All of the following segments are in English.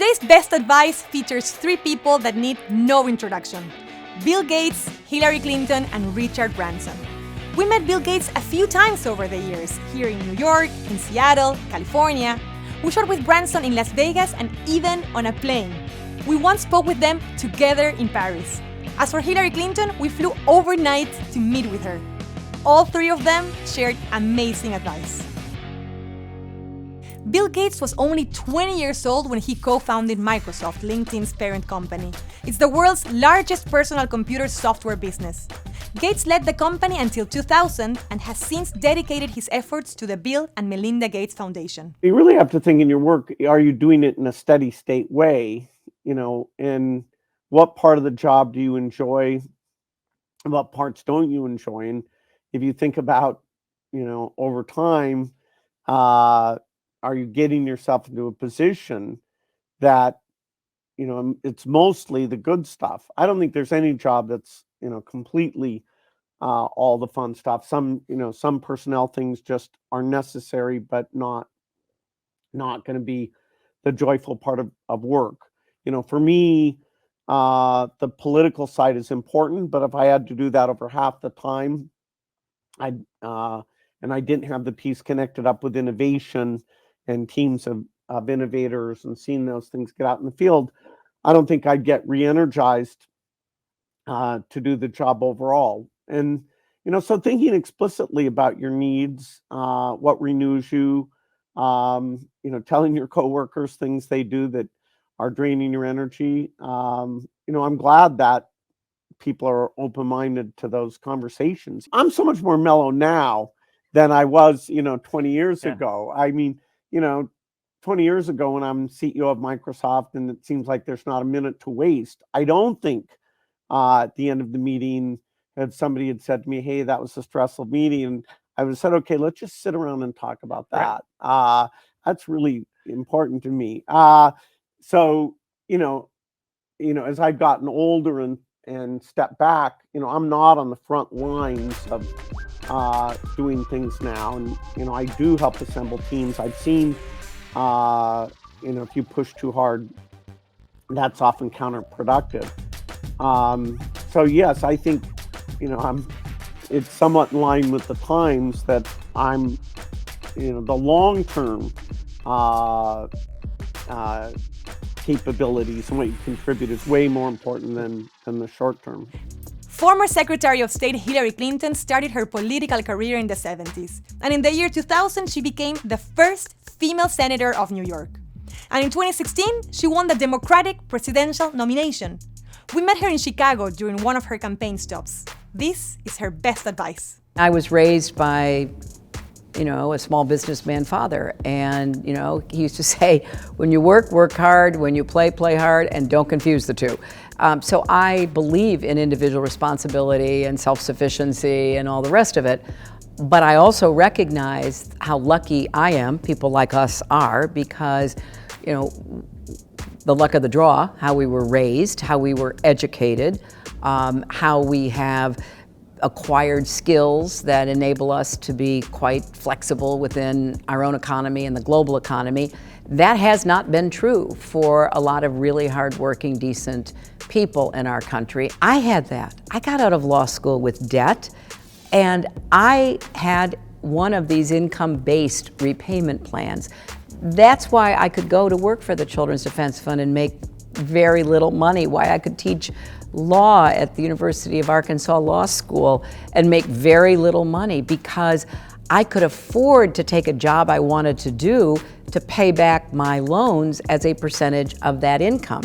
Today's best advice features three people that need no introduction: Bill Gates, Hillary Clinton, and Richard Branson. We met Bill Gates a few times over the years, here in New York, in Seattle, California. We shot with Branson in Las Vegas and even on a plane. We once spoke with them together in Paris. As for Hillary Clinton, we flew overnight to meet with her. All three of them shared amazing advice. Bill Gates was only 20 years old when he co-founded Microsoft, LinkedIn's parent company. It's the world's largest personal computer software business. Gates led the company until 2000 and has since dedicated his efforts to the Bill and Melinda Gates Foundation. You really have to think in your work, are you doing it in a steady state way? And what part of the job do you enjoy? What parts don't you enjoy? And if you think about, over time, are you getting yourself into a position that, it's mostly the good stuff? I don't think there's any job that's, completely all the fun stuff. Some personnel things just are necessary, but not going to be the joyful part of work. For me, the political side is important, but if I had to do that over half the time, I didn't have the piece connected up with innovation and teams of innovators and seeing those things get out in the field, I don't think I'd get re-energized to do the job overall. And, so thinking explicitly about your needs, what renews you, telling your coworkers things they do that are draining your energy. I'm glad that people are open-minded to those conversations. I'm so much more mellow now than I was, 20 years ago. I mean, 20 years ago when I'm CEO of Microsoft and it seems like there's not a minute to waste, I don't think at the end of the meeting, if somebody had said to me, hey, that was a stressful meeting, and I would have said, okay, let's just sit around and talk about that. Right. That's really important to me. So, as I've gotten older and stepped back, I'm not on the front lines of doing things now. And, I do help assemble teams. I've seen, if you push too hard, that's often counterproductive. So yes, I think, it's somewhat in line with the times that I'm, the long-term capabilities and what you contribute is way more important than the short term. Former Secretary of State Hillary Clinton started her political career in the 70s, and in the year 2000 she became the first female senator of New York. And in 2016, she won the Democratic presidential nomination. We met her in Chicago during one of her campaign stops. This is her best advice. I was raised by a small businessman father. And, he used to say, when you work hard, when you play hard, and don't confuse the two. So I believe in individual responsibility and self-sufficiency and all the rest of it. But I also recognize how lucky I am, people like us are, because, the luck of the draw, how we were raised, how we were educated, how we have acquired skills that enable us to be quite flexible within our own economy and the global economy. That has not been true for a lot of really hardworking, decent people in our country. I had that. I got out of law school with debt, and I had one of these income-based repayment plans. That's why I could go to work for the Children's Defense Fund and make very little money, why I could teach law at the University of Arkansas Law School and make very little money, because I could afford to take a job I wanted to do to pay back my loans as a percentage of that income.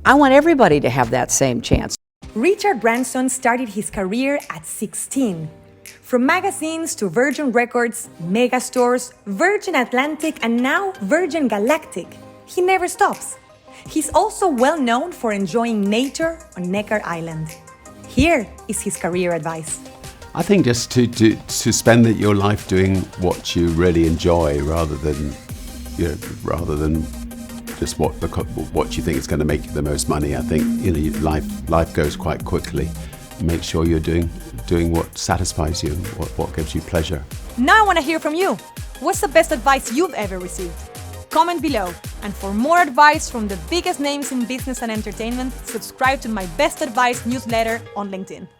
I want everybody to have that same chance. Richard Branson started his career at 16. From magazines to Virgin Records, megastores, Virgin Atlantic, and now Virgin Galactic, he never stops. He's also well known for enjoying nature on Necker Island. Here is his career advice. I think just to spend your life doing what you really enjoy, rather than just what you think is going to make you the most money. I think life goes quite quickly. Make sure you're doing what satisfies you, what gives you pleasure. Now I want to hear from you. What's the best advice you've ever received? comment below. And for more advice from the biggest names in business and entertainment, subscribe to my Best Advice newsletter on LinkedIn.